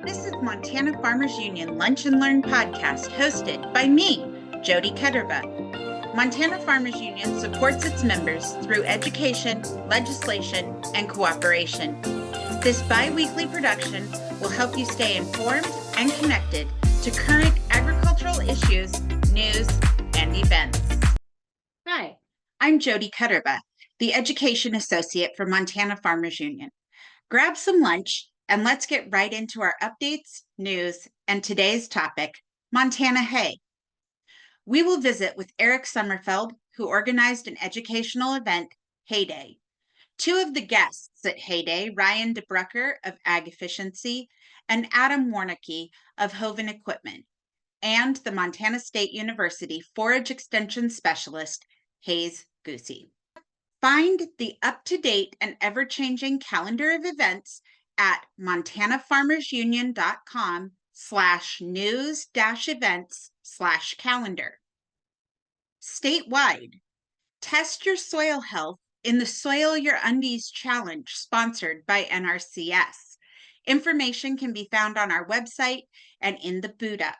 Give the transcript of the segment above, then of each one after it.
This is Montana Farmers Union Lunch and Learn podcast hosted by me, Jody Ketterba. Montana Farmers Union supports its members through education, legislation, and cooperation. This bi-weekly production will help you stay informed and connected to current agricultural issues, news, and events. Hi, I'm Jody Ketterba, the Education Associate for Montana Farmers Union. Grab some lunch and let's get right into our updates, news, and today's topic, Montana Hay. We will visit with Erik Somerfeld, who organized an educational event, Hay Day. Two of the guests at Hay Day, Ryan DeBruycker of Ag Efficiency and Adam Warnicki of Hoven Equipment, and the Montana State University Forage Extension Specialist, Hayes Goosey. Find the up-to-date and ever-changing calendar of events at montanafarmersunion.com/news-events/calendar. Statewide, test your soil health in the Soil Your Undies Challenge sponsored by NRCS. Information can be found on our website and in the boot up.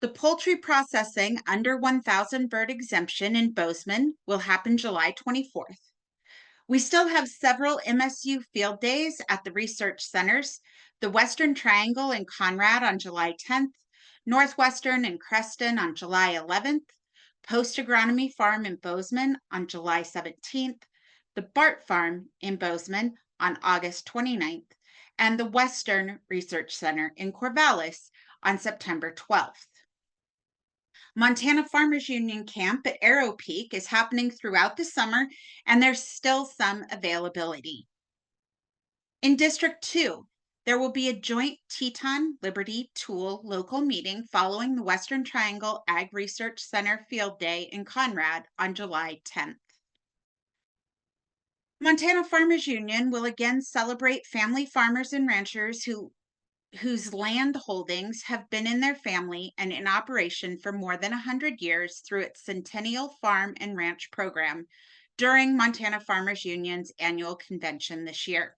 The poultry processing under 1,000 bird exemption in Bozeman will happen July 24th. We still have several MSU field days at the research centers, the Western Triangle in Conrad on July 10th, Northwestern in Creston on July 11th, Post Agronomy Farm in Bozeman on July 17th, the Bart Farm in Bozeman on August 29th, and the Western Research Center in Corvallis on September 12th. Montana Farmers Union Camp at Arrow Peak is happening throughout the summer, and there's still some availability. In District 2, there will be a joint Teton Liberty Tool local meeting following the Western Triangle Ag Research Center Field Day in Conrad on July 10th. Montana Farmers Union will again celebrate family farmers and ranchers whose land holdings have been in their family and in operation for more than 100 years through its Centennial Farm and Ranch program during Montana Farmers Union's annual convention this year.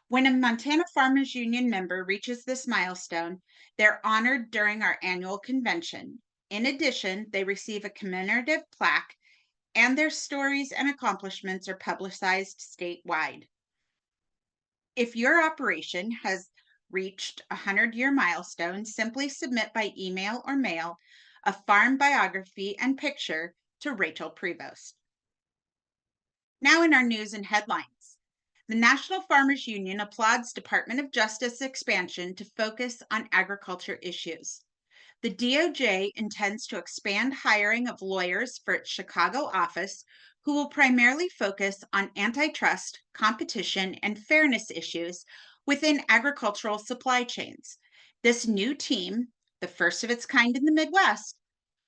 When a Montana Farmers Union member reaches this milestone, they're honored during our annual convention. In addition, they receive a commemorative plaque, and their stories and accomplishments are publicized statewide. If your operation has reached a 100-year milestone, simply submit by email or mail a farm biography and picture to Rachel Prevost. Now in our news and headlines. The National Farmers Union applauds Department of Justice expansion to focus on agriculture issues. The DOJ intends to expand hiring of lawyers for its Chicago office who will primarily focus on antitrust, competition, and fairness issues within agricultural supply chains. This new team, the first of its kind in the Midwest,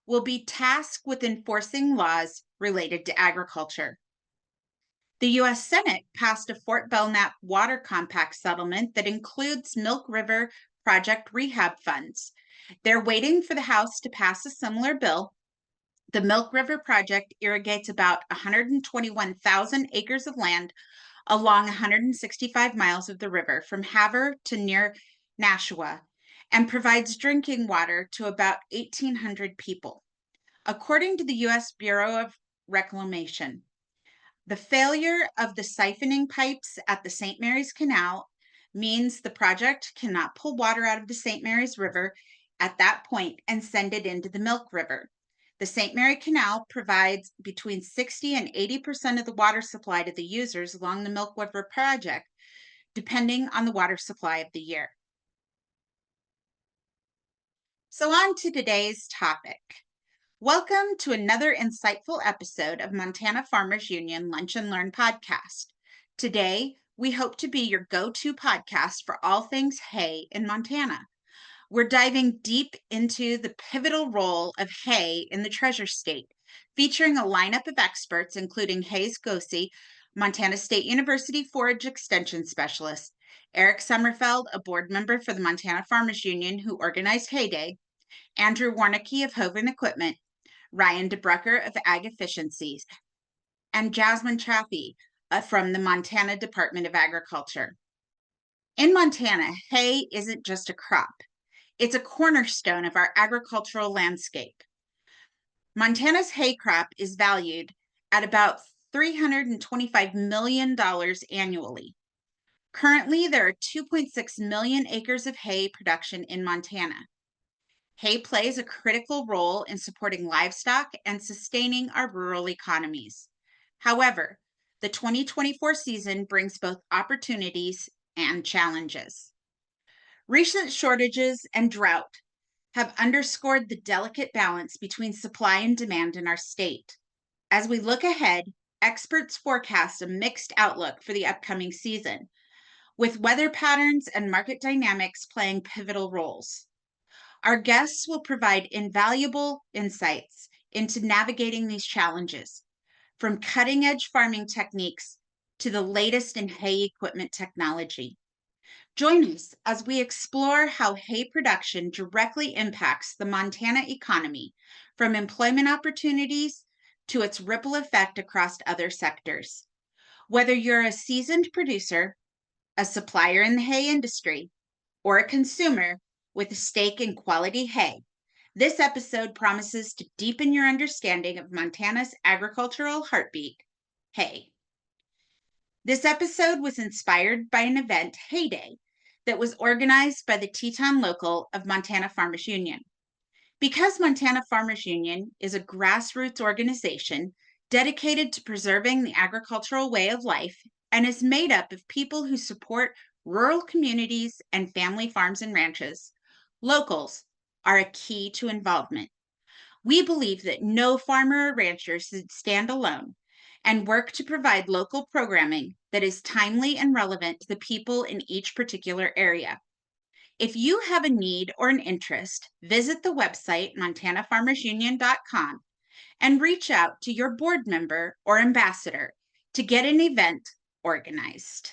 will be tasked with enforcing laws related to agriculture. The U.S. Senate passed a Fort Belknap water compact settlement that includes Milk River project rehab funds. They're waiting for the House to pass a similar bill. The Milk River project irrigates about 121,000 acres of land along 165 miles of the river from Havre to near Nashua and provides drinking water to about 1,800 people. According to the U.S. Bureau of Reclamation, the failure of the siphoning pipes at the St. Mary's Canal means the project cannot pull water out of the St. Mary's River at that point and send it into the Milk River. The St. Mary Canal provides between 60 and 80% of the water supply to the users along the Milk River project, depending on the water supply of the year. So on to today's topic. Welcome to another insightful episode of Montana Farmers Union Lunch and Learn podcast. Today, we hope to be your go-to podcast for all things hay in Montana. We're diving deep into the pivotal role of hay in the Treasure State, featuring a lineup of experts, including Hayes Goosey, Montana State University Forage Extension Specialist, Erik Somerfeld, a board member for the Montana Farmers Union who organized Hay Day, Andrew Warnicki of Hoven Equipment, Ryan DeBruycker of Ag Efficiencies, and Jasmine from the Montana Department of Agriculture. In Montana, hay isn't just a crop. It's a cornerstone of our agricultural landscape. Montana's hay crop is valued at about $325 million annually. Currently, there are 2.6 million acres of hay production in Montana. Hay plays a critical role in supporting livestock and sustaining our rural economies. However, the 2024 season brings both opportunities and challenges. Recent shortages and drought have underscored the delicate balance between supply and demand in our state. As we look ahead, experts forecast a mixed outlook for the upcoming season, with weather patterns and market dynamics playing pivotal roles. Our guests will provide invaluable insights into navigating these challenges, from cutting-edge farming techniques to the latest in hay equipment technology. Join us as we explore how hay production directly impacts the Montana economy, from employment opportunities to its ripple effect across other sectors. Whether you're a seasoned producer, a supplier in the hay industry, or a consumer with a stake in quality hay, this episode promises to deepen your understanding of Montana's agricultural heartbeat, hay. This episode was inspired by an event, Hay Day, that was organized by the Teton Local of Montana Farmers Union. Because Montana Farmers Union is a grassroots organization dedicated to preserving the agricultural way of life and is made up of people who support rural communities and family farms and ranches, locals are a key to involvement. We believe that no farmer or rancher should stand alone and work to provide local programming that is timely and relevant to the people in each particular area. If you have a need or an interest, visit the website montanafarmersunion.com and reach out to your board member or ambassador to get an event organized.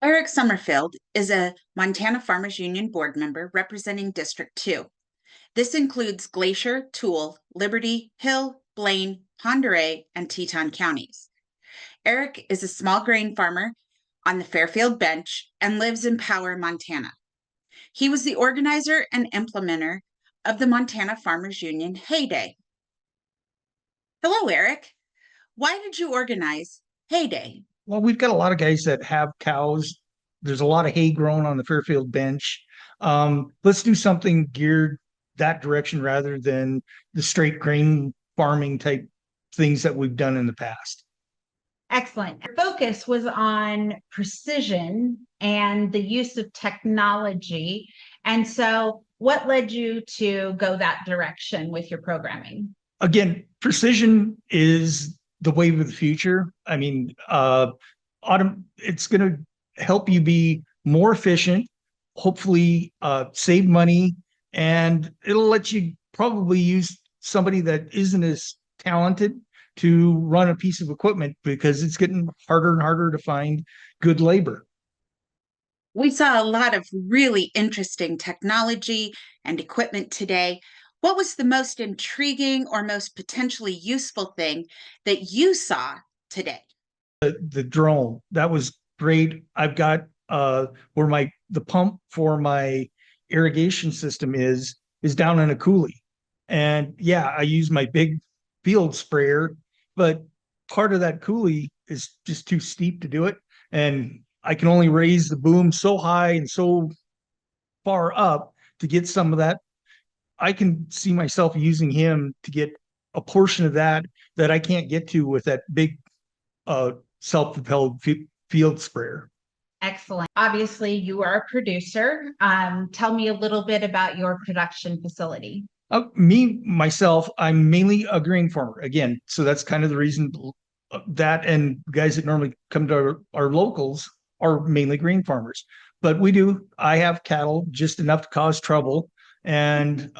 Erik Somerfeld is a Montana Farmers Union board member representing District 2. This includes Glacier, Toole, Liberty, Hill, Blaine, Pend Oreille, and Teton counties. Erik is a small grain farmer on the Fairfield Bench and lives in Power, Montana. He was the organizer and implementer of the Montana Farmers Union Hay Day. Hello, Erik. Why did you organize Hay Day? Well, we've got a lot of guys that have cows. There's a lot of hay grown on the Fairfield Bench. Let's do something geared that direction rather than the straight grain farming type things that we've done in the past. Excellent. Your focus was on precision and the use of technology. And so what led you to go that direction with your programming? Again, precision is the wave of the future. I mean, it's going to help you be more efficient, hopefully save money, and it'll let you probably use somebody that isn't as talented to run a piece of equipment because it's getting harder and harder to find good labor. We saw a lot of really interesting technology and equipment today. What was the most intriguing or most potentially useful thing that you saw today? The drone, that was great. I've got where the pump for my irrigation system is down in a coulee. And yeah, I use my big field sprayer, but part of that coulee is just too steep to do it. And I can only raise the boom so high and so far up to get some of that. I can see myself using him to get a portion of that I can't get to with that big self-propelled field sprayer. Excellent. Obviously, you are a producer. Tell me a little bit about your production facility. Myself, I'm mainly a grain farmer. Again, so that's kind of the reason that and guys that normally come to our locals are mainly grain farmers. But I have cattle just enough to cause trouble. And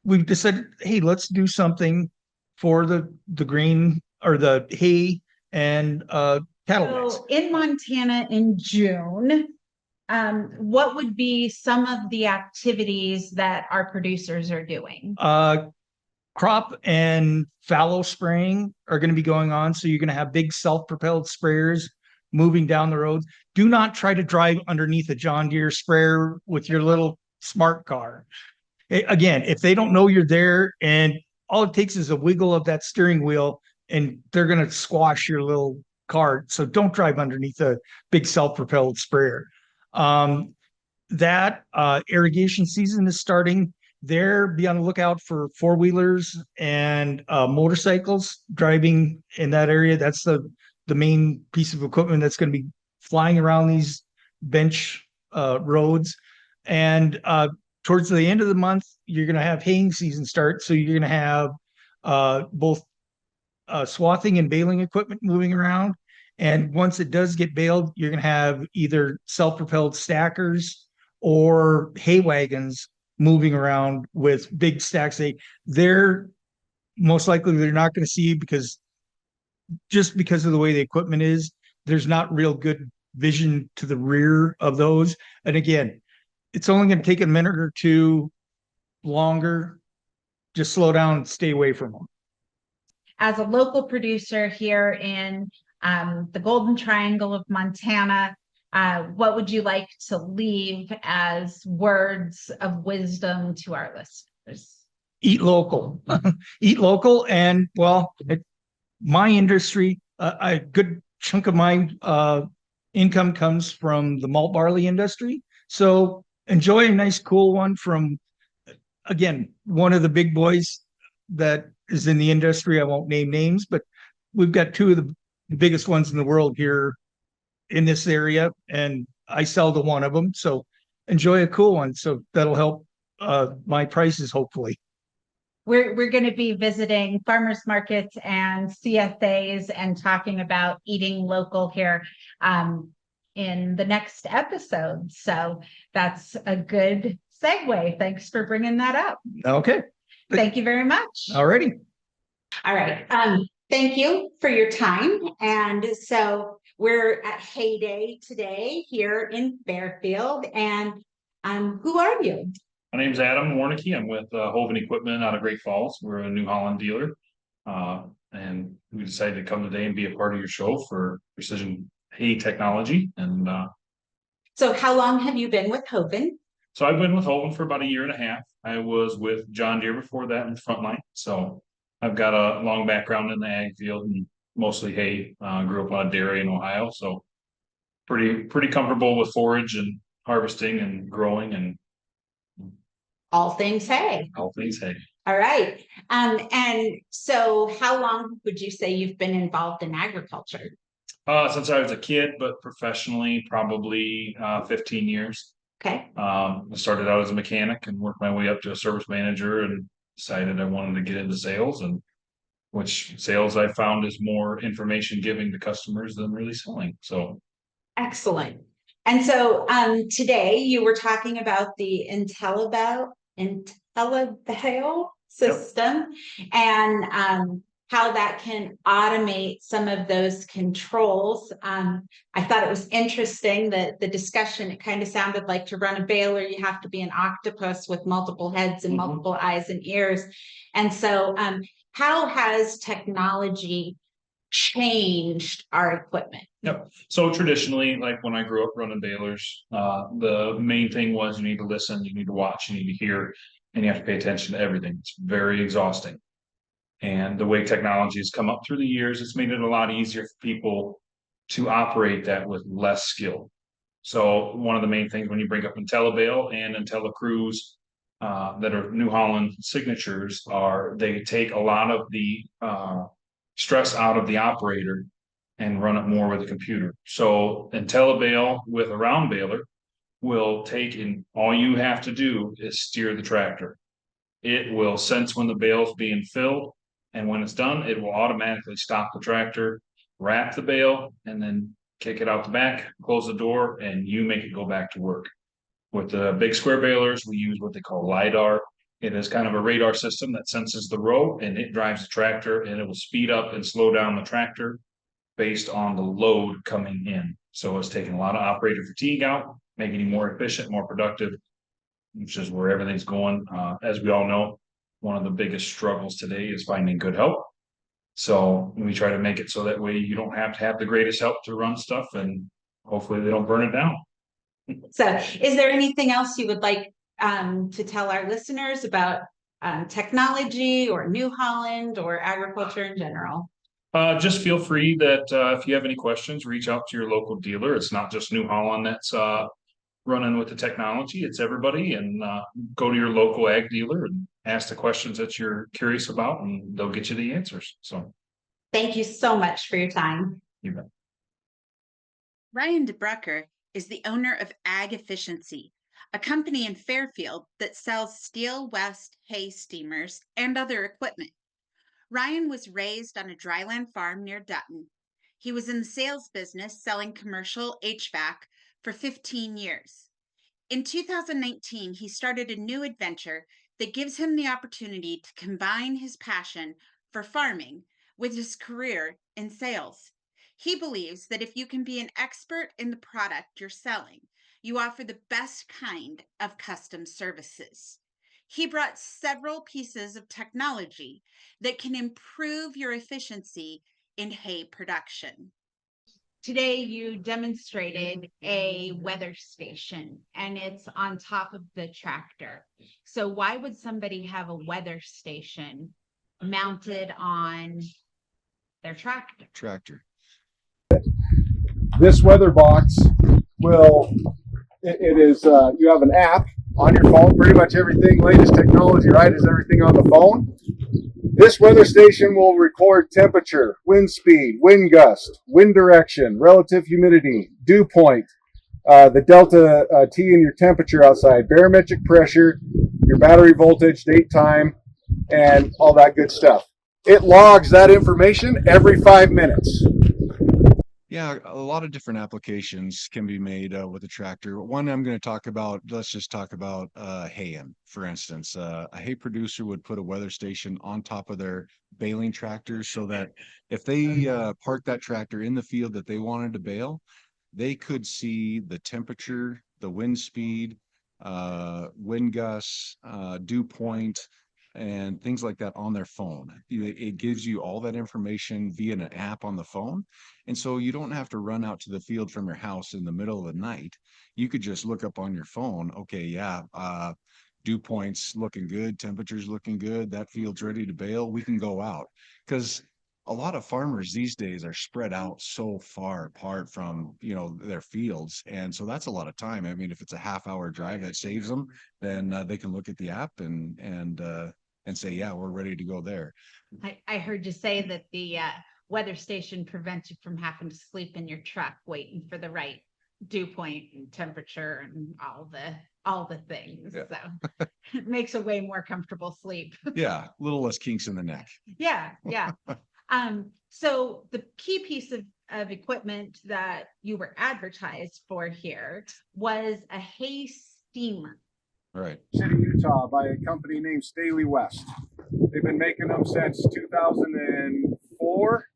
we've decided, hey, let's do something for the grain or the hay and cattle. So in Montana in June, what would be some of the activities that our producers are doing? crop and fallow spraying are going to be going on. So you're going to have big self-propelled sprayers moving down the roads. Do not try to drive underneath a John Deere sprayer with your little smart car. Again, if they don't know you're there and all it takes is a wiggle of that steering wheel and they're going to squash your little cart. So don't drive underneath a big self-propelled sprayer. That irrigation season is starting. There, be on the lookout for four-wheelers and motorcycles driving in that area. That's the main piece of equipment that's going to be flying around these bench roads. And towards the end of the month, you're going to have haying season start. So you're going to have both swathing and baling equipment moving around. And once it does get baled, you're going to have either self-propelled stackers or hay wagons moving around with big stacks. They're most likely they're not going to see because just because of the way the equipment is, there's not real good vision to the rear of those. And again, it's only going to take a minute or two longer. Just slow down and stay away from them. As a local producer here in the Golden Triangle of Montana, what would you like to leave as words of wisdom to our listeners? Eat local. Eat local. And well, my industry, a good chunk of my income comes from the malt barley industry. So enjoy a nice cool one from, again, one of the big boys that is in the industry. I won't name names, but we've got two of the biggest ones in the world here in this area, and I sell to one of them. So enjoy a cool one. So that'll help my prices, hopefully. We're going to be visiting farmers markets and CSAs and talking about eating local here in the next episode. So that's a good segue. Thanks for bringing that up. Okay. Thank you very much. All righty. All right. Thank you for your time. And so we're at Heyday today here in Fairfield. And who are you? My name's Adam Warnicki. I'm with Hoven Equipment out of Great Falls. We're a New Holland dealer. And we decided to come today and be a part of your show for precision hay technology. And so how long have you been with Hoven? So I've been with Hoven for about 1.5 years. I was with John Deere before that in the front line. So I've got a long background in the ag field and mostly hay. Grew up on a dairy in Ohio. So pretty comfortable with forage and harvesting and growing and all things hay. All things hay. All right. And so how long would you say you've been involved in agriculture? Since I was a kid, but professionally, probably 15 years. Okay. I started out as a mechanic and worked my way up to a service manager and decided I wanted to get into sales, and which sales I found is more information giving to customers than really selling. So excellent. And so today you were talking about the IntelliBell system. Yep. And how that can automate some of those controls. I thought it was interesting that the discussion, it kind of sounded like to run a baler, you have to be an octopus with multiple heads and multiple eyes and ears. And so how has technology changed our equipment? Yep. So traditionally, like when I grew up running balers, the main thing was you need to listen, you need to watch, you need to hear, and you have to pay attention to everything. It's very exhausting. And the way technology has come up through the years, it's made it a lot easier for people to operate that with less skill. So one of the main things when you bring up IntelliBell and IntelliCruise that are New Holland signatures are they take a lot of the stress out of the operator and run it more with a computer. So IntelliBell with a round baler will take, and all you have to do is steer the tractor. It will sense when the bale's being filled, and when it's done, it will automatically stop the tractor, wrap the bale, and then kick it out the back, close the door, and you make it go back to work. With the big square balers, we use what they call LiDAR. It is kind of a radar system that senses the row, and it drives the tractor, and it will speed up and slow down the tractor based on the load coming in. So it's taking a lot of operator fatigue out, making you more efficient, more productive, which is where everything's going. As we all know, one of the biggest struggles today is finding good help. So we try to make it so that way you don't have to have the greatest help to run stuff, and hopefully they don't burn it down. So is there anything else you would like to tell our listeners about technology or New Holland or agriculture in general? Just feel free that if you have any questions, reach out to your local dealer. It's not just New Holland that's running with the technology, it's everybody. And go to your local ag dealer and ask the questions that you're curious about, and they'll get you the answers. So thank you so much for your time. you bet. Ryan DeBruycker is the owner of Ag Efficiency, a company in Fairfield that sells Steel West hay steamers and other equipment. Ryan was raised on a dryland farm near Dutton. He was in the sales business selling commercial HVAC for 15 years. In 2019, he started a new adventure that gives him the opportunity to combine his passion for farming with his career in sales. He believes that if you can be an expert in the product you're selling, you offer the best kind of custom services. He brought several pieces of technology that can improve your efficiency in hay production. Today, you demonstrated a weather station, and it's on top of the tractor. So why would somebody have a weather station mounted on their tractor? This weather box will, it is, you have an app on your phone, pretty much everything, latest technology, right, is everything on the phone. This weather station will record temperature, wind speed, wind gust, wind direction, relative humidity, dew point, the delta T in your temperature outside, barometric pressure, your battery voltage, date, time, and all that good stuff. It logs that information every 5 minutes. Yeah, a lot of different applications can be made with a tractor. One I'm going to talk about, let's just talk about haying, for instance. A hay producer would put a weather station on top of their baling tractors so that if they park that tractor in the field that they wanted to bale, they could see the temperature, the wind speed, wind gusts, dew point, and things like that on their phone. It gives you all that information via an app on the phone. And so you don't have to run out to the field from your house in the middle of the night. You could just look up on your phone, okay, yeah, dew points looking good, temperatures looking good, that field's ready to bale, we can go out. Because a lot of farmers these days are spread out so far apart from, their fields. And so that's a lot of time. I mean, if it's a half-hour drive that saves them, then they can look at the app and say, yeah, we're ready to go there. I heard you say that the weather station prevents you from having to sleep in your truck waiting for the right dew point and temperature and all the things. Yeah. So it makes a way more comfortable sleep. Yeah, a little less kinks in the neck. Yeah. So the key piece of equipment that you were advertised for here was a hay steamer. Right. City, Utah, by a company named Staley West. They've been making them since 2004.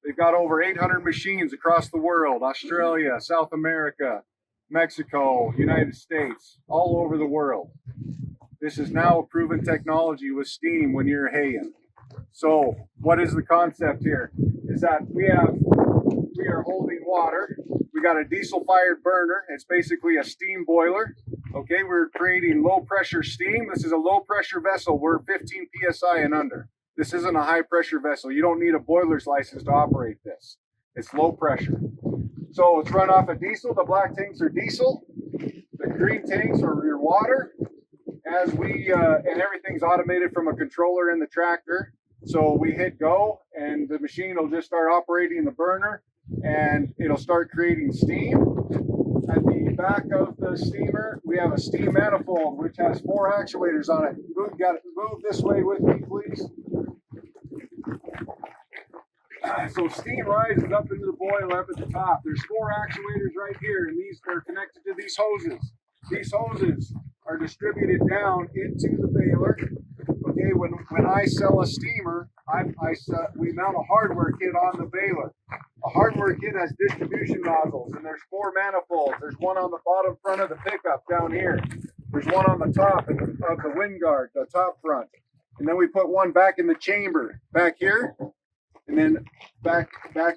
They've got over 800 machines across the world, Australia, South America, Mexico, United States, all over the world. This is now a proven technology with steam when you're haying. So what is the concept here? Is that we are holding water. We got a diesel fired burner. It's basically a steam boiler. Okay, we're creating low pressure steam. This is a low pressure vessel. We're 15 PSI and under. This isn't a high pressure vessel. You don't need a boiler's license to operate this. It's low pressure. So it's run off of diesel. The black tanks are diesel. The green tanks are your water. And everything's automated from a controller in the tractor. So we hit go and the machine will just start operating the burner and it'll start creating steam. At the back of the steamer, we have a steam manifold which has 4 actuators on it. Move this way with me, please. So steam rises up into the boiler up at the top. There's 4 actuators right here, and these are connected to these hoses. These hoses are distributed down into the baler. Okay, when I sell a steamer, we mount a hardware kit on the baler. A hardware kit has distribution nozzles, and there's 4 manifolds. There's one on the bottom front of the pickup down here. There's one on the top of the wind guard, the top front. and then we put one back in the chamber back here, and then back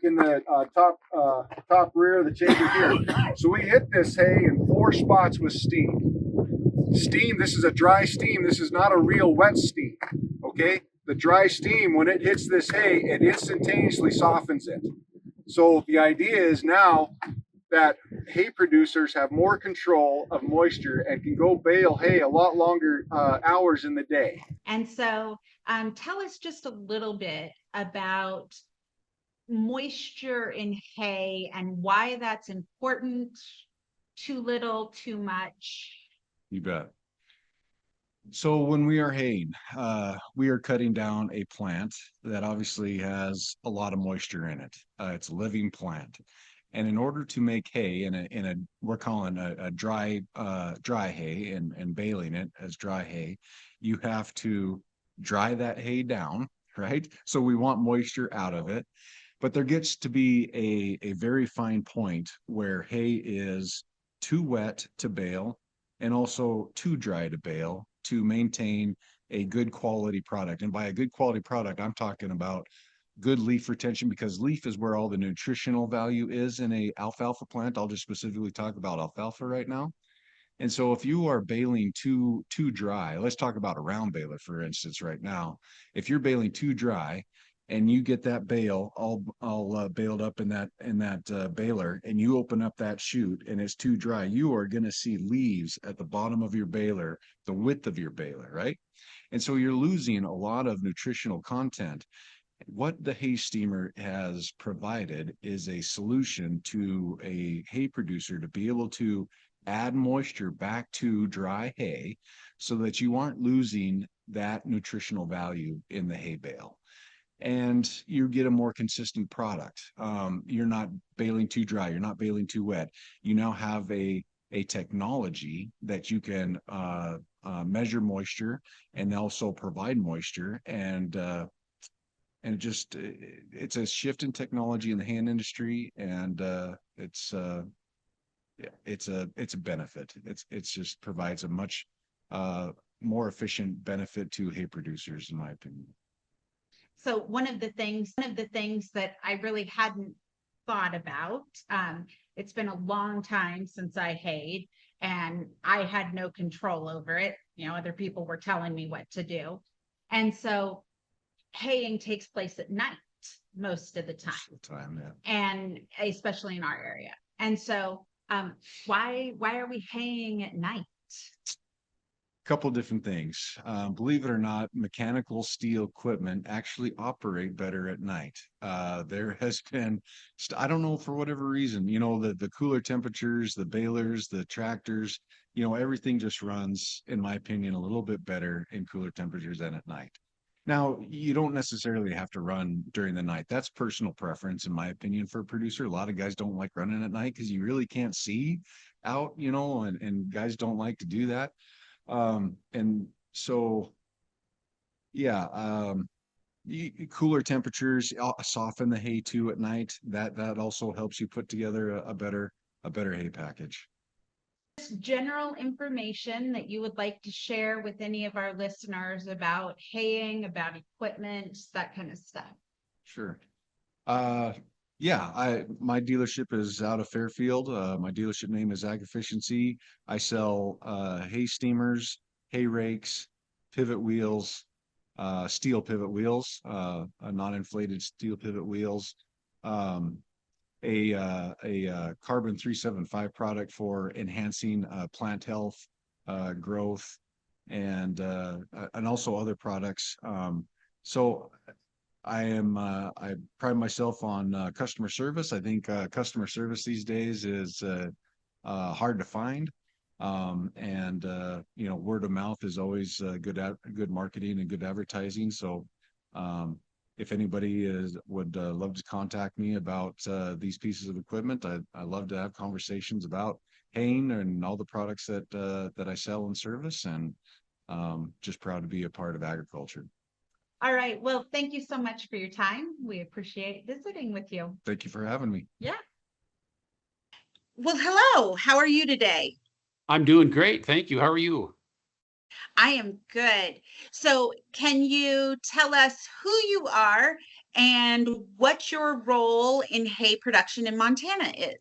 in the top rear of the chamber here. So we hit this hay in 4 spots with steam. Steam, this is a dry steam. This is not a real wet steam, okay? The dry steam, when it hits this hay, it instantaneously softens it. So the idea is now that hay producers have more control of moisture and can go bale hay a lot longer hours in the day. And so tell us just a little bit about moisture in hay and why that's important. Too little, too much. You bet. So when we are haying, we are cutting down a plant that obviously has a lot of moisture in it. It's a living plant. And in order to make hay in a we're calling a dry hay and baling it as dry hay, you have to dry that hay down, right? So we want moisture out of it. But there gets to be a very fine point where hay is too wet to bale and also too dry to bale to maintain a good quality product. And by a good quality product, I'm talking about good leaf retention, because leaf is where all the nutritional value is in a alfalfa plant. I'll just specifically talk about alfalfa right now. And so if you are baling too dry, let's talk about a round baler, for instance, right now. If you're baling too dry, and you get that bale all baled up in that baler, and you open up that chute and it's too dry, you are going to see leaves at the bottom of your baler, the width of your baler, right? And so you're losing a lot of nutritional content. What the hay steamer has provided is a solution to a hay producer to be able to add moisture back to dry hay so that you aren't losing that nutritional value in the hay bale. And you get a more consistent product. You're not baling too dry. You're not baling too wet. You now have a technology that you can measure moisture and also provide moisture. And it's a shift in technology in the hand industry, and it's a benefit. It's just provides a much more efficient benefit to hay producers, in my opinion. So one of the things that I really hadn't thought about, it's been a long time since I hayed, and I had no control over it. You know, other people were telling me what to do. And so haying takes place at night most of the time. Yeah. And especially in our area. And so why are we haying at night? Couple different things. Believe it or not, mechanical steel equipment actually operate better at night. There has been, I don't know, for whatever reason, you know, the cooler temperatures, the balers, the tractors, you know, everything just runs, in my opinion, a little bit better in cooler temperatures than at night. Now, you don't necessarily have to run during the night. That's personal preference, in my opinion, for a producer. A lot of guys don't like running at night because you really can't see out, you know, and guys don't like to do that. And so, yeah, cooler temperatures soften the hay too at night. That also helps you put together a better hay package. General information that you would like to share with any of our listeners about haying, about equipment, that kind of stuff? Sure. Yeah, my dealership is out of Fairfield. My dealership name is Ag Efficiency. I sell hay steamers, hay rakes, pivot wheels, steel pivot wheels, non-inflated steel pivot wheels, a carbon 375 product for enhancing plant health, growth, and also other products. So I pride myself on customer service. I think customer service these days is hard to find. And you know, word of mouth is always good marketing and good advertising. So if anybody would love to contact me about these pieces of equipment, I love to have conversations about haying and all the products that I sell and service, and just proud to be a part of agriculture. All right. Well, thank you so much for your time. We appreciate visiting with you. Thank you for having me. Yeah. Well, hello. How are you today? I'm doing great. Thank you. How are you? I am good. So, can you tell us who you are and what your role in hay production in Montana is?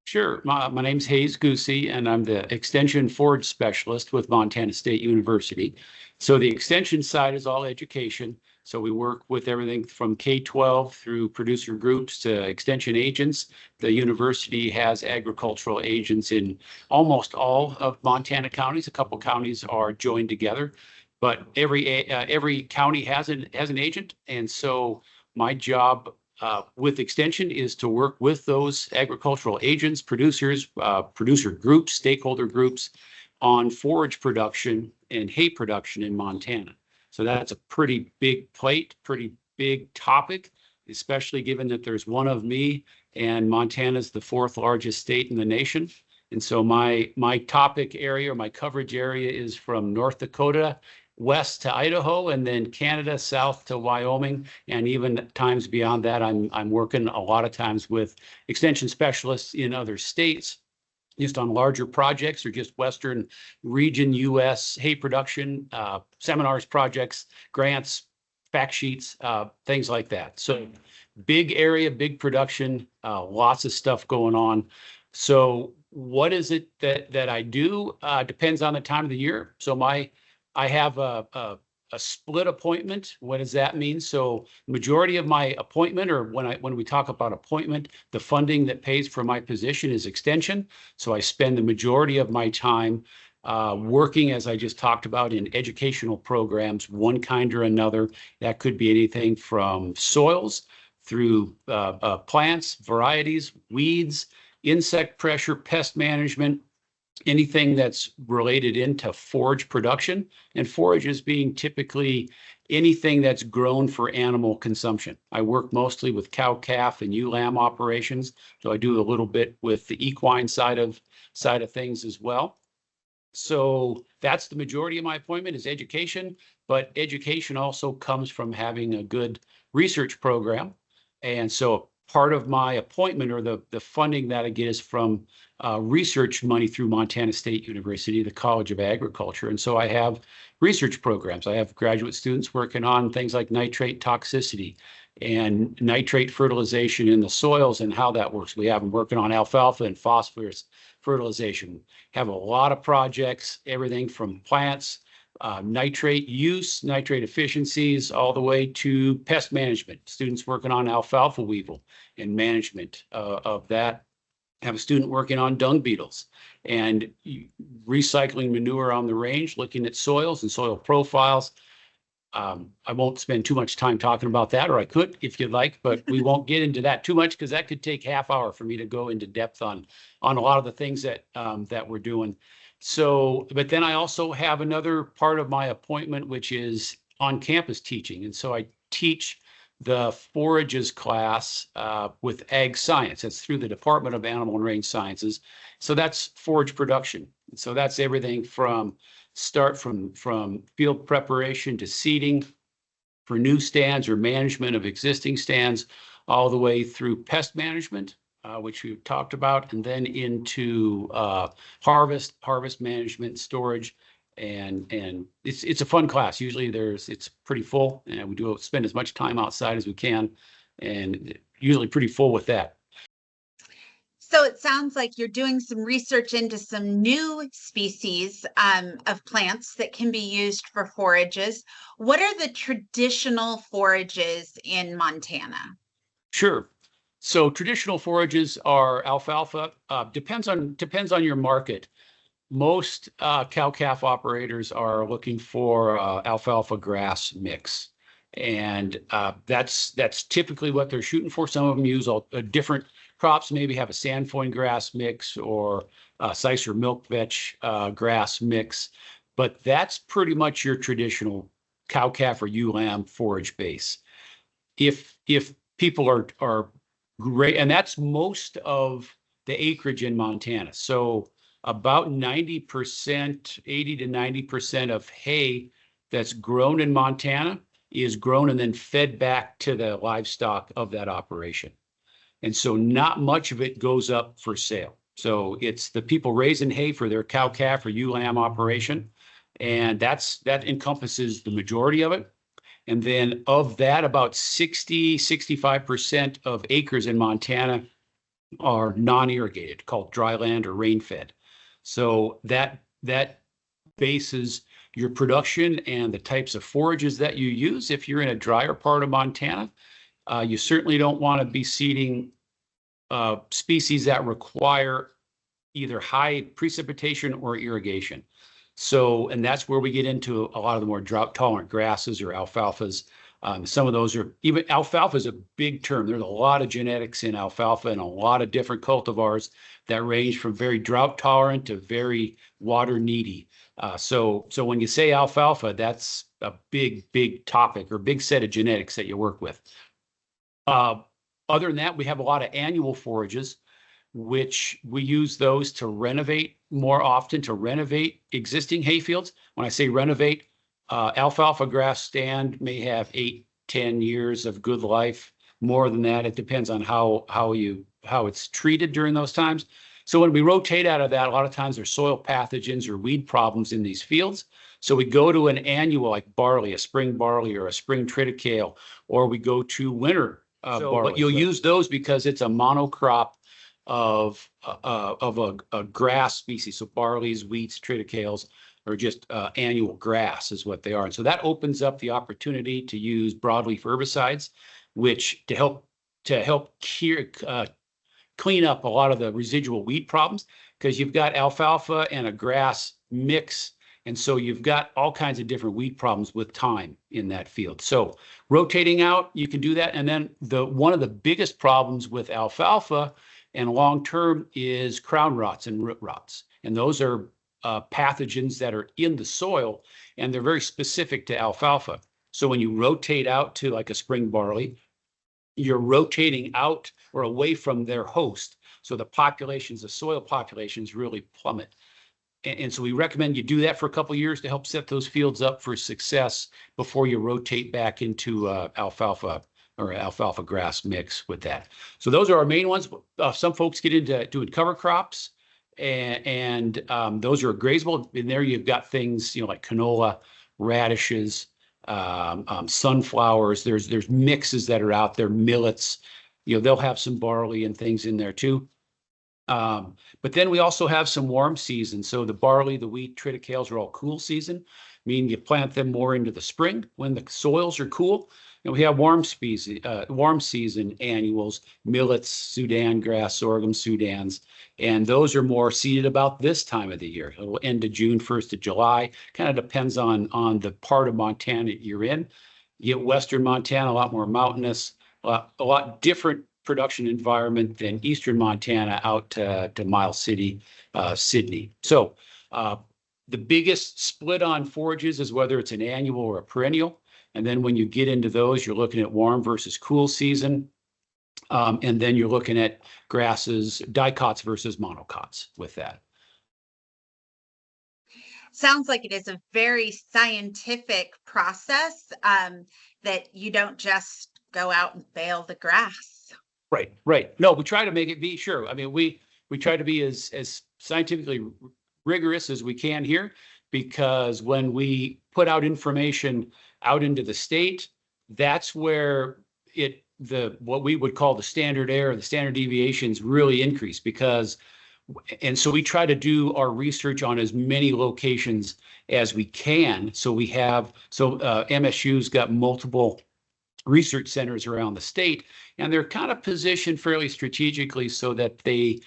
Sure. My name's Hayes Goosey, and I'm the Extension Forage Specialist with Montana State University. So the extension side is all education. So we work with everything from K-12 through producer groups to extension agents. The university has agricultural agents in almost all of Montana counties. A couple counties are joined together, but every county has an agent, and so my job with Extension is to work with those agricultural agents, producers, producer groups, stakeholder groups on forage production and hay production in Montana. So that's a pretty big plate, pretty big topic, especially given that there's one of me and Montana's the fourth largest state in the nation. And so my topic area, or my coverage area, is from North Dakota west to Idaho, and then Canada south to Wyoming, and even times beyond that. I'm working a lot of times with extension specialists in other states, just on larger projects or just Western region U.S. hay production seminars, projects, grants, fact sheets, things like that. So big area, big production, lots of stuff going on. So what is it that I do? Depends on the time of the year. So I have a split appointment. What does that mean? So majority of my appointment, or when we talk about appointment, the funding that pays for my position is extension. So I spend the majority of my time working, as I just talked about, in educational programs, one kind or another. That could be anything from soils through plants, varieties, weeds, insect pressure, pest management, anything that's related into forage production, and forage is being typically anything that's grown for animal consumption. I work mostly with cow, calf, and ewe lamb operations, so I do a little bit with the equine side of things as well. So that's the majority of my appointment is education, but education also comes from having a good research program. And so part of my appointment, or the funding that I get, is from research money through Montana State University, the College of Agriculture. And so I have research programs. I have graduate students working on things like nitrate toxicity and nitrate fertilization in the soils and how that works. We have them working on alfalfa and phosphorus fertilization. Have a lot of projects, everything from plants, nitrate use, nitrate efficiencies, all the way to pest management. Students working on alfalfa weevil and management of that. Have a student working on dung beetles and recycling manure on the range, looking at soils and soil profiles. I won't spend too much time talking about that, or I could if you'd like, but we won't get into that too much because that could take half hour for me to go into depth on a lot of the things that we're doing. So, but then I also have another part of my appointment, which is on campus teaching. And so I teach the forages class with ag science. That's through the Department of Animal and Range Sciences. So that's forage production. And so that's everything from field preparation to seeding for new stands or management of existing stands, all the way through pest management, which we've talked about, and then into harvest management, storage, and it's a fun class. Usually it's pretty full, and we do spend as much time outside as we can, and usually pretty full with that. So it sounds like you're doing some research into some new species of plants that can be used for forages. What are the traditional forages in Montana? Sure. So traditional forages are alfalfa. Depends on your market. Most cow-calf operators are looking for alfalfa grass mix, and that's typically what they're shooting for. Some of them use different crops, maybe have a sandfoin grass mix or Sicer milk vetch grass mix, but that's pretty much your traditional cow-calf or ewe lamb forage base. If people are great, and that's most of the acreage in Montana. So about 90%, 80 to 90% of hay that's grown in Montana is grown and then fed back to the livestock of that operation. And so not much of it goes up for sale. So it's the people raising hay for their cow-calf or ewe lamb operation. And that encompasses the majority of it. And then of that, about 65% of acres in Montana are non-irrigated, called dry land or rain-fed. So that bases your production and the types of forages that you use. If you're in a drier part of Montana, you certainly don't want to be seeding species that require either high precipitation or irrigation. So, and that's where we get into a lot of the more drought tolerant grasses or alfalfas. Some of those are, even alfalfa is a big term. There's a lot of genetics in alfalfa and a lot of different cultivars that range from very drought tolerant to very water needy. So when you say alfalfa, that's a big topic or big set of genetics that you work with. Other than that, we have a lot of annual forages, which we use those to renovate more often, to renovate existing hayfields. When I say renovate, alfalfa grass stand may have 8-10 years of good life. More than that, it depends on how it's treated during those times. So when we rotate out of that, a lot of times there's soil pathogens or weed problems in these fields. So we go to an annual like barley, a spring barley or a spring triticale, or we go to winter barley. But you'll use those because it's a monocrop of a grass species. So barleys, wheats, triticales, or just annual grass is what they are. And so that opens up the opportunity to use broadleaf herbicides, which to help clean up a lot of the residual weed problems, because you've got alfalfa and a grass mix. And so you've got all kinds of different weed problems with time in that field. So rotating out, you can do that. And then one of the biggest problems with alfalfa and long-term is crown rots and root rots. And those are pathogens that are in the soil, and they're very specific to alfalfa. So when you rotate out to like a spring barley, you're rotating out or away from their host. So the soil populations really plummet. And so we recommend you do that for a couple of years to help set those fields up for success before you rotate back into alfalfa or alfalfa grass mix with that. So those are our main ones. Some folks get into doing cover crops, and those are grazable. In there you've got things, like canola, radishes, sunflowers. There's mixes that are out there, millets. They'll have some barley and things in there too. But then we also have some warm season. So the barley, the wheat, triticales are all cool season, meaning you plant them more into the spring when the soils are cool. And we have warm season annuals, millets, Sudan grass, sorghum, Sudans, and those are more seeded about this time of the year. It'll end of June, 1st of July. Kind of depends on the part of Montana you're in. You get Western Montana, a lot more mountainous, a lot different production environment than Eastern Montana out to Miles City, Sydney. So the biggest split on forages is whether it's an annual or a perennial. And then when you get into those, you're looking at warm versus cool season. And then you're looking at grasses, dicots versus monocots with that. Sounds like it is a very scientific process, that you don't just go out and bale the grass. Right. No, we try to make it be sure. I mean, we try to be as scientifically rigorous as we can here, because when we put out information out into the state, that's where what we would call the standard error, the standard deviations really increase, and so we try to do our research on as many locations as we can. So MSU's got multiple research centers around the state, and they're kind of positioned fairly strategically so that they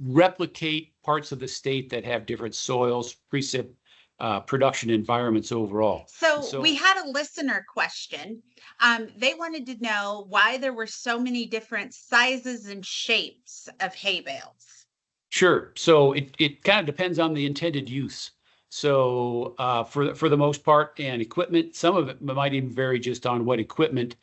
replicate parts of the state that have different soils, precip, production environments overall. So we had a listener question. They wanted to know why there were so many different sizes and shapes of hay bales. Sure. So it kind of depends on the intended use. So for the most part, and equipment, some of it might even vary just on what equipment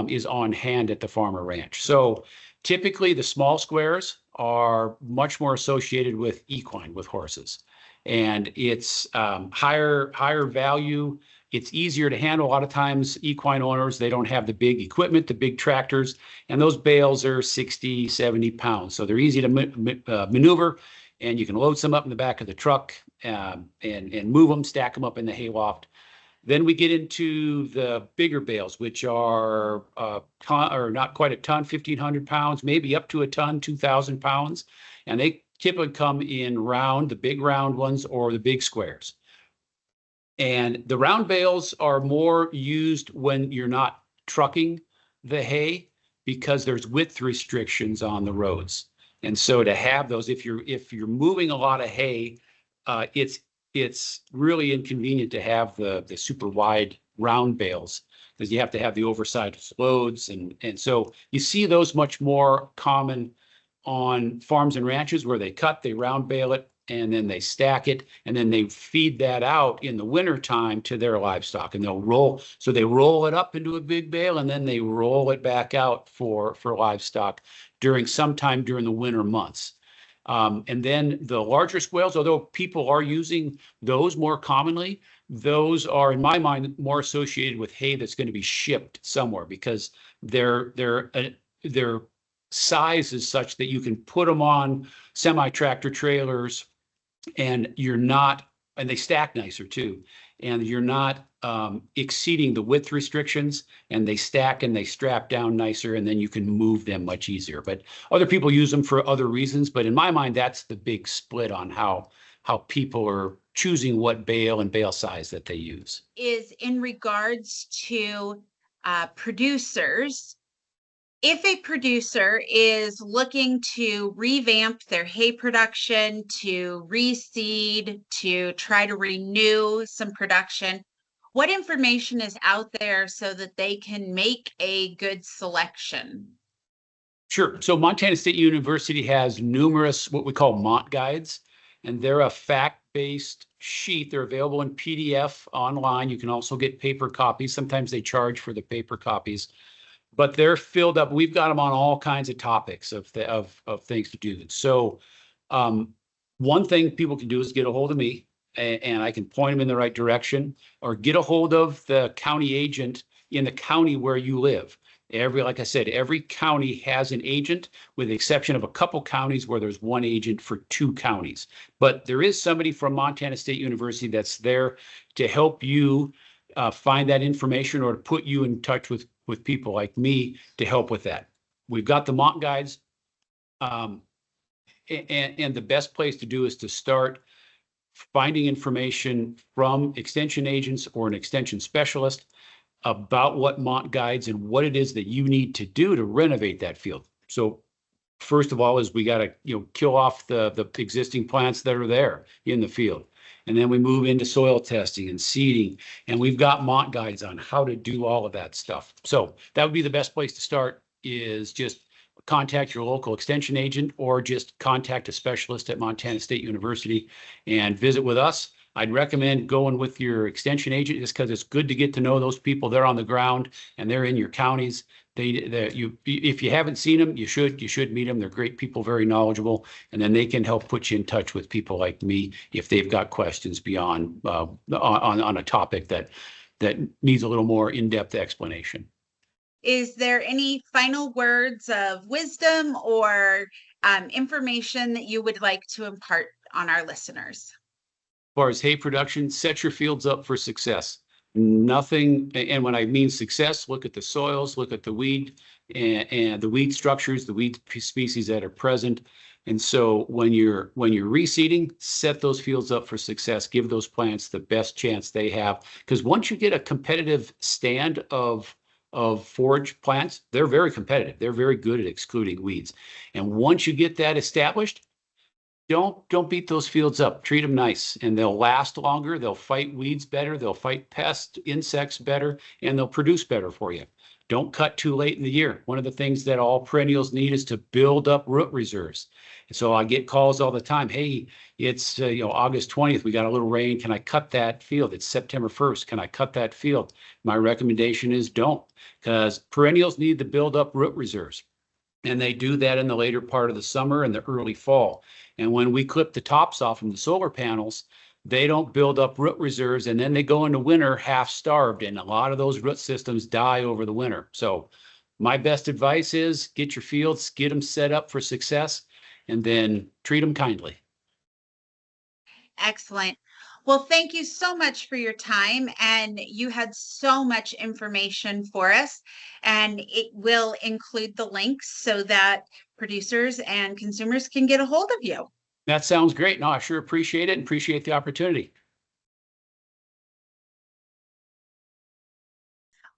is on hand at the farm or ranch. So typically the small squares are much more associated with equine, with horses. And it's higher value. It's easier to handle. A lot of times equine owners, they don't have the big equipment, the big tractors, and those bales are 60, 70 pounds. So they're easy to maneuver. and you can load some up in the back of the truck and move them, stack them up in the hayloft. Then we get into the bigger bales, which are or not quite a ton, 1,500 pounds, maybe up to a ton, 2,000 pounds. And they typically come in round, the big round ones, or the big squares. And the round bales are more used when you're not trucking the hay because there's width restrictions on the roads. And so to have those, if you're moving a lot of hay, it's really inconvenient to have the super wide round bales because you have to have the oversized loads. And so you see those much more common on farms and ranches where they cut, they round bale it, and then they stack it, and then they feed that out in the winter time to their livestock, and they'll roll. So they roll it up into a big bale, and then they roll it back out for livestock sometime during the winter months. And then the larger squales, although people are using those more commonly, those are, in my mind, more associated with hay that's going to be shipped somewhere because their size is such that you can put them on semi-tractor trailers and they stack nicer too. And you're not exceeding the width restrictions, and they stack and they strap down nicer, and then you can move them much easier. But other people use them for other reasons. But in my mind, that's the big split on how people are choosing what bale and bale size that they use. Is in regards to producers. If a producer is looking to revamp their hay production, to reseed, to try to renew some production, what information is out there so that they can make a good selection? Sure. So Montana State University has numerous what we call MontGuides, and they're a fact-based sheet. They're available in PDF online. You can also get paper copies. Sometimes they charge for the paper copies, but they're filled up. We've got them on all kinds of topics of things to do. So one thing people can do is get a hold of me, and I can point them in the right direction, or get a hold of the county agent in the county where you live. Like I said, every county has an agent, with the exception of a couple counties where there's one agent for 2 counties. But there is somebody from Montana State University that's there to help you find that information, or to put you in touch with people like me to help with that. We've got the MontGuides, and the best place to do is to start finding information from extension agents or an extension specialist about what MontGuides and what it is that you need to do to renovate that field. So first of all is we got to kill off the existing plants that are there in the field. And then we move into soil testing and seeding, and we've got MontGuides on how to do all of that stuff. So that would be the best place to start, is just contact your local extension agent, or just contact a specialist at Montana State University and visit with us. I'd recommend going with your extension agent just because it's good to get to know those people. They're on the ground and they're in your counties. If you haven't seen them, you should meet them. They're great people, very knowledgeable, and then they can help put you in touch with people like me if they've got questions beyond on a topic that needs a little more in-depth explanation. Is there any final words of wisdom or information that you would like to impart on our listeners? As far as hay production, set your fields up for success. Nothing, and when I mean success, look at the soils, look at the weed and the weed structures, the weed species that are present. And so when you're reseeding, set those fields up for success. Give those plants the best chance they have, because once you get a competitive stand of forage plants, they're very competitive. They're very good at excluding weeds. And once you get that established, don't beat those fields up. Treat them nice, and they'll last longer. They'll fight weeds better. They'll fight pests, insects better, and they'll produce better for you. Don't cut too late in the year. One of the things that all perennials need is to build up root reserves. And so I get calls all the time. Hey, it's August 20th. We got a little rain. Can I cut that field? It's September 1st. Can I cut that field? My recommendation is don't, because perennials need to build up root reserves. And they do that in the later part of the summer and the early fall. And when we clip the tops off from the solar panels, they don't build up root reserves, and then they go into winter half starved, and a lot of those root systems die over the winter. So my best advice is get your fields, get them set up for success, and then treat them kindly. Excellent. Well, thank you so much for your time. And you had so much information for us. And it will include the links so that producers and consumers can get a hold of you. That sounds great. No, I sure appreciate it and appreciate the opportunity.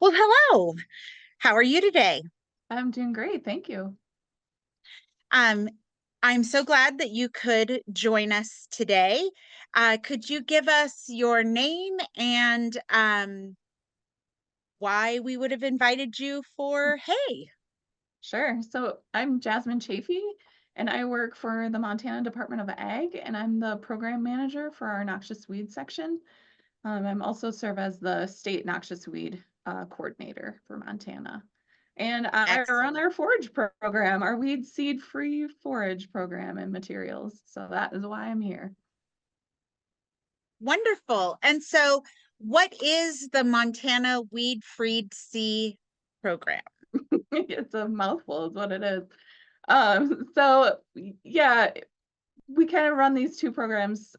Well, hello. How are you today? I'm doing great. Thank you. Um, I'm so glad that you could join us today. Could you give us your name and why we would have invited you for Hey? Sure. So I'm Jasmine Chafee, and I work for the Montana Department of Ag, and I'm the program manager for our noxious weed section. I'm also serve as the state noxious weed coordinator for Montana. And I run Excellent. our forage program, our weed seed free forage program and materials. So that is why I'm here. Wonderful. And so, what is the Montana Weed Freed Sea program? It's a mouthful is what it is. So yeah, we kind of run these two programs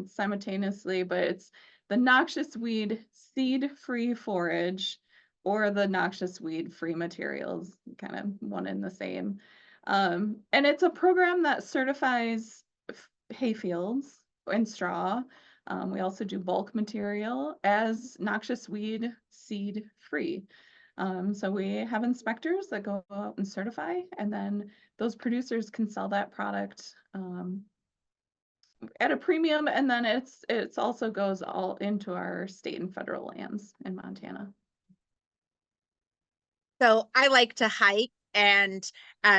simultaneously, but it's the noxious weed seed free forage or the noxious weed free materials, kind of one and the same. And it's a program that certifies hay fields and straw. We also do bulk material as noxious weed seed free. So we have inspectors that go out and certify, and then those producers can sell that product at a premium, and then it's also goes all into our state and federal lands in Montana. So, I like to hike and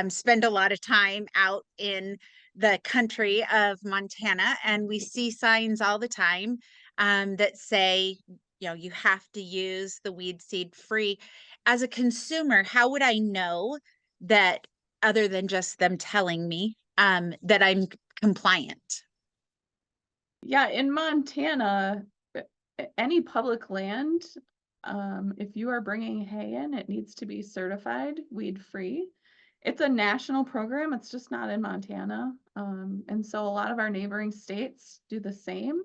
spend a lot of time out in the country of Montana, and we see signs all the time that say, you have to use the weed seed free. As a consumer, how would I know that, other than just them telling me, that I'm compliant? Yeah, in Montana, any public land, if you are bringing hay in, it needs to be certified weed free. It's a national program, it's just not in Montana. And so a lot of our neighboring states do the same.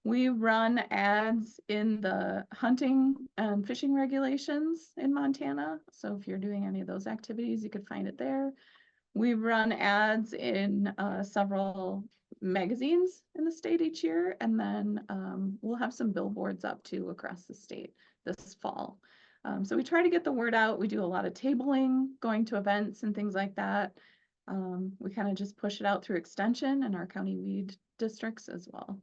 We run ads in the hunting and fishing regulations in Montana. So if you're doing any of those activities, you could find it there. We run ads in several magazines in the state each year, and then we'll have some billboards up too across the state this fall. So we try to get the word out. We do a lot of tabling, going to events and things like that. We kind of just push it out through Extension and our county weed districts as well.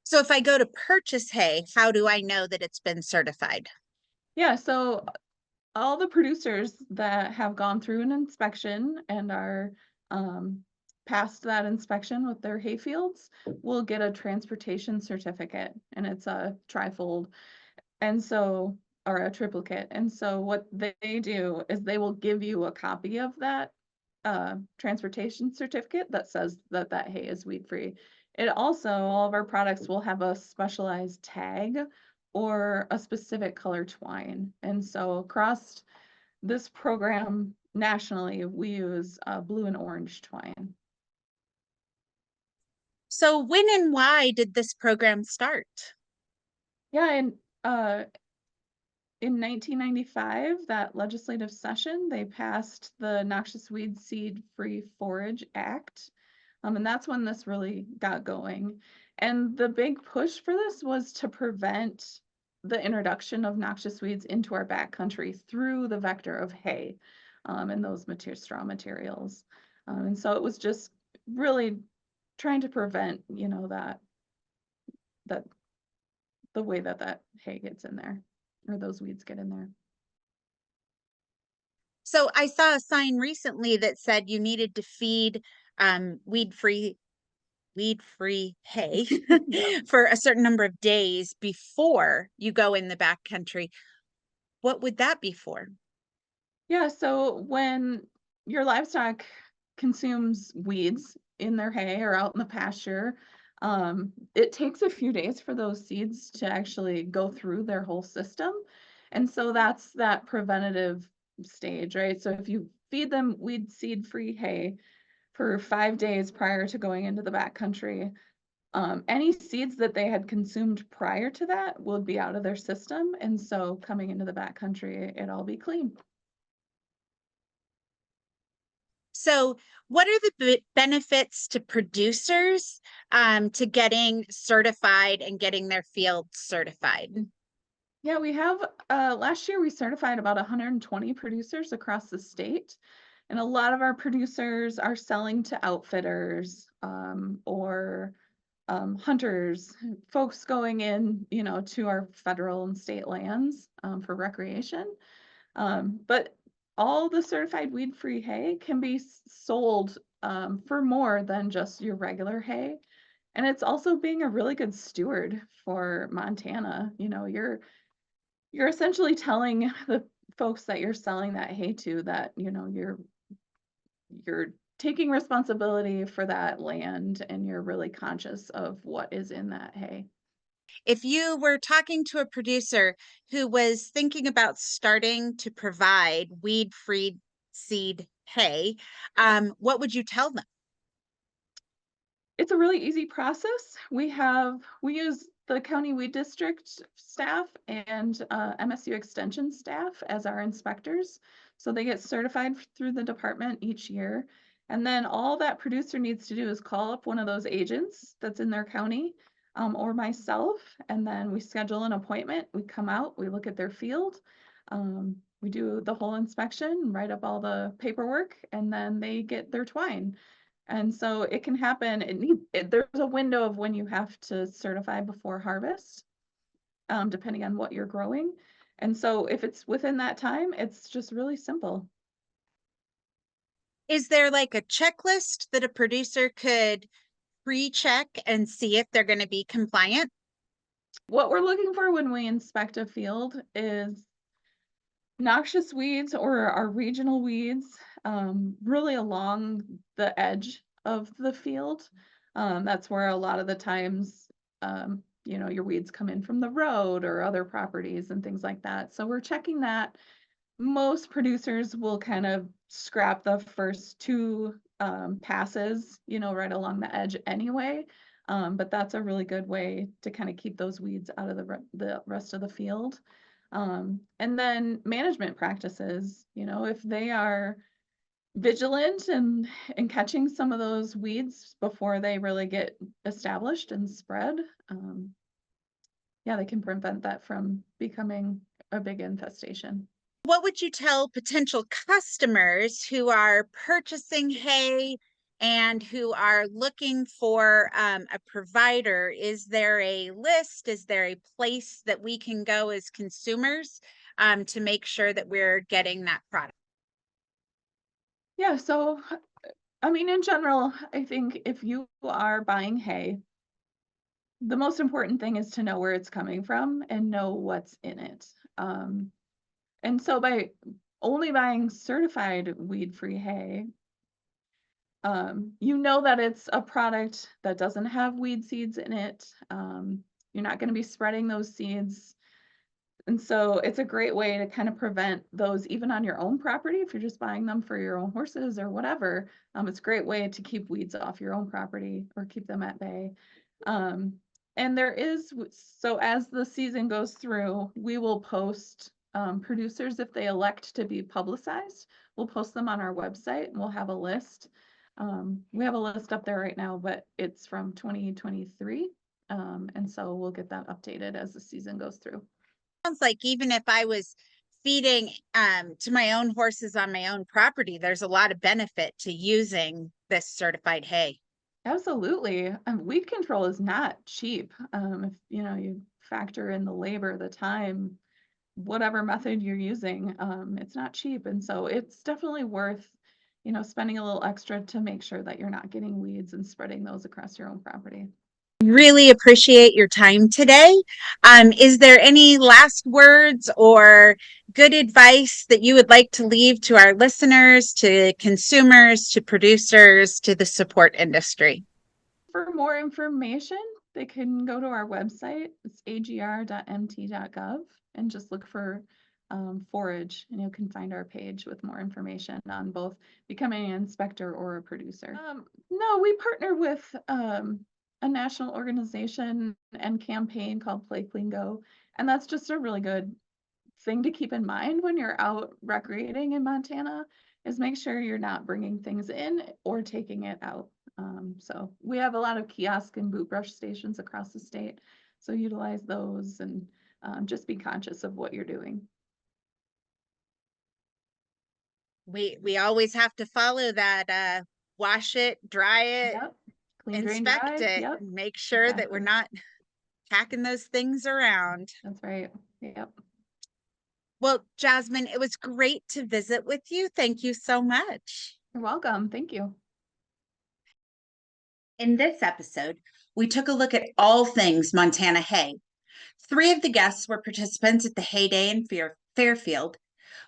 So if I go to purchase hay, how do I know that it's been certified? Yeah, so all the producers that have gone through an inspection and are passed that inspection with their hay fields will get a transportation certificate, and it's a trifold, and so, or a triplicate. And so what they do is they will give you a copy of that transportation certificate that says that that hay is weed free. It also, all of our products will have a specialized tag or a specific color twine. And so across this program nationally, we use blue and orange twine. So when and why did this program start? Yeah, and in 1995, that legislative session, they passed the Noxious Weed Seed Free Forage Act. And that's when this really got going. And the big push for this was to prevent the introduction of noxious weeds into our backcountry through the vector of hay and those straw materials. And so it was just really trying to prevent, that the way that hay gets in there, or those weeds get in there. So I saw a sign recently that said you needed to feed weed-free hay for a certain number of days before you go in the backcountry. What would that be for? Yeah, so when your livestock consumes weeds in their hay or out in the pasture, it takes a few days for those seeds to actually go through their whole system. And so that's that preventative stage, right? So if you feed them weed seed free hay for 5 days prior to going into the backcountry, Any seeds that they had consumed prior to that would be out of their system. And so coming into the backcountry, it'd all be clean. So, what are the benefits to producers to getting certified and getting their field certified? Yeah, we have, last year we certified about 120 producers across the state. And a lot of our producers are selling to outfitters or hunters, folks going in, you know, to our federal and state lands for recreation. But all the certified weed-free hay can be sold for more than just your regular hay. And it's also being a really good steward for Montana. You know, you're essentially telling the folks that you're selling that hay to that, you know, you're taking responsibility for that land and you're really conscious of what is in that hay. If you were talking to a producer who was thinking about starting to provide weed-free seed hay, what would you tell them? It's a really easy process. We use the county weed district staff and MSU extension staff as our inspectors. So they get certified through the department each year. And then all that producer needs to do is call up one of those agents that's in their county or myself. And then we schedule an appointment. We come out, we look at their field. We do the whole inspection, write up all the paperwork, and then they get their twine. And so it can happen. There's a window of when you have to certify before harvest, depending on what you're growing. And so if it's within that time, it's just really simple. Is there like a checklist that a producer could pre-check and see if they're going to be compliant? What we're looking for when we inspect a field is noxious weeds or our regional weeds, really along the edge of the field. That's where a lot of the times, you know, your weeds come in from the road or other properties and things like that. So we're checking that. Most producers will kind of scrap the first two passes, you know, right along the edge anyway. But that's a really good way to kind of keep those weeds out of the rest of the field. And then management practices, you know, if they are vigilant and catching some of those weeds before they really get established and spread, yeah, they can prevent that from becoming a big infestation. What would you tell potential customers who are purchasing hay and who are looking for a provider? Is there a list? Is there a place that we can go as consumers to make sure that we're getting that product? Yeah, so I mean, in general, I think if you are buying hay, the most important thing is to know where it's coming from and know what's in it. And so by only buying certified weed-free hay, you know that it's a product that doesn't have weed seeds in it. You're not going to be spreading those seeds. And so it's a great way to kind of prevent those even on your own property. If you're just buying them for your own horses or whatever, it's a great way to keep weeds off your own property or keep them at bay. And there is, so as the season goes through, we will post producers if they elect to be publicized. We'll post them on our website and we'll have a list. We have a list up there right now, but it's from 2023. And so we'll get that updated as the season goes through. Sounds like even if I was feeding to my own horses on my own property, there's a lot of benefit to using this certified hay. Absolutely. Weed control is not cheap. If you know, you factor in the labor, the time, whatever method you're using, it's not cheap. And so it's definitely worth, you know, spending a little extra to make sure that you're not getting weeds and spreading those across your own property. Really appreciate your time today. Is there any last words or good advice that you would like to leave to our listeners, to consumers, to producers, to the support industry? For more information, they can go to our website. It's agr.mt.gov and just look for Forage, and you can find our page with more information on both becoming an inspector or a producer. No, we partner with a national organization and campaign called Play Clean Go. And that's just a really good thing to keep in mind when you're out recreating in Montana, is make sure you're not bringing things in or taking it out. So we have a lot of kiosk and boot brush stations across the state. So utilize those and just be conscious of what you're doing. We always have to follow that, wash it, dry it, Yep. Clean, drain, inspect dry. it, Yep. and make sure that we're Exactly. not packing those things around. That's right. Yep. Well, Jasmine, it was great to visit with you. Thank you so much. You're welcome. Thank you. In this episode, we took a look at all things Montana hay. 3 of the guests were participants at the Hay Day in Fairfield.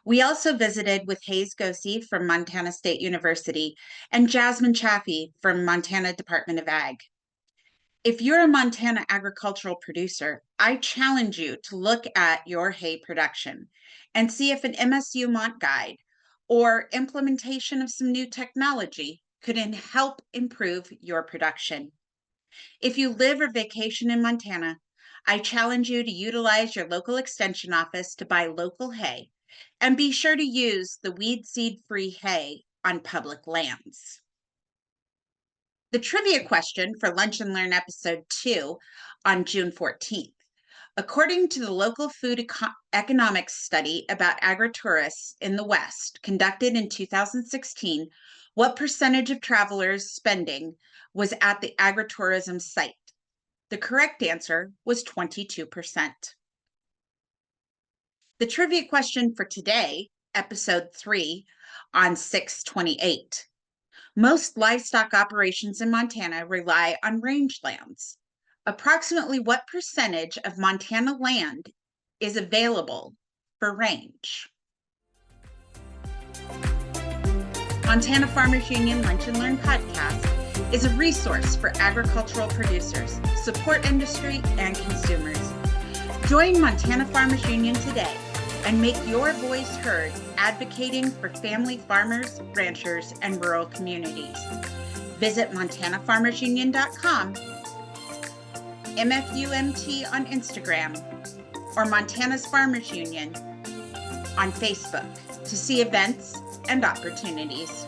We also visited with Hayes Goosey from Montana State University and Jasmine Chaffee from Montana Department of Ag. If you're a Montana agricultural producer, I challenge you to look at your hay production and see if an MSU MontGuide or implementation of some new technology could help improve your production. If you live or vacation in Montana, I challenge you to utilize your local extension office to buy local hay, and be sure to use the weed seed-free hay on public lands. The trivia question for Lunch and Learn episode 2 on June 14th. According to the local food economics study about agritourists in the West conducted in 2016, what percentage of travelers' spending was at the agritourism site? The correct answer was 22%. The trivia question for today, episode 3 on 6/28. Most livestock operations in Montana rely on rangelands. Approximately what percentage of Montana land is available for range? Montana Farmers Union Lunch and Learn podcast is a resource for agricultural producers, support industry, and consumers. Join Montana Farmers Union today and make your voice heard advocating for family farmers, ranchers, and rural communities. Visit MontanaFarmersUnion.com, MFUMT on Instagram, or Montana's Farmers Union on Facebook to see events and opportunities.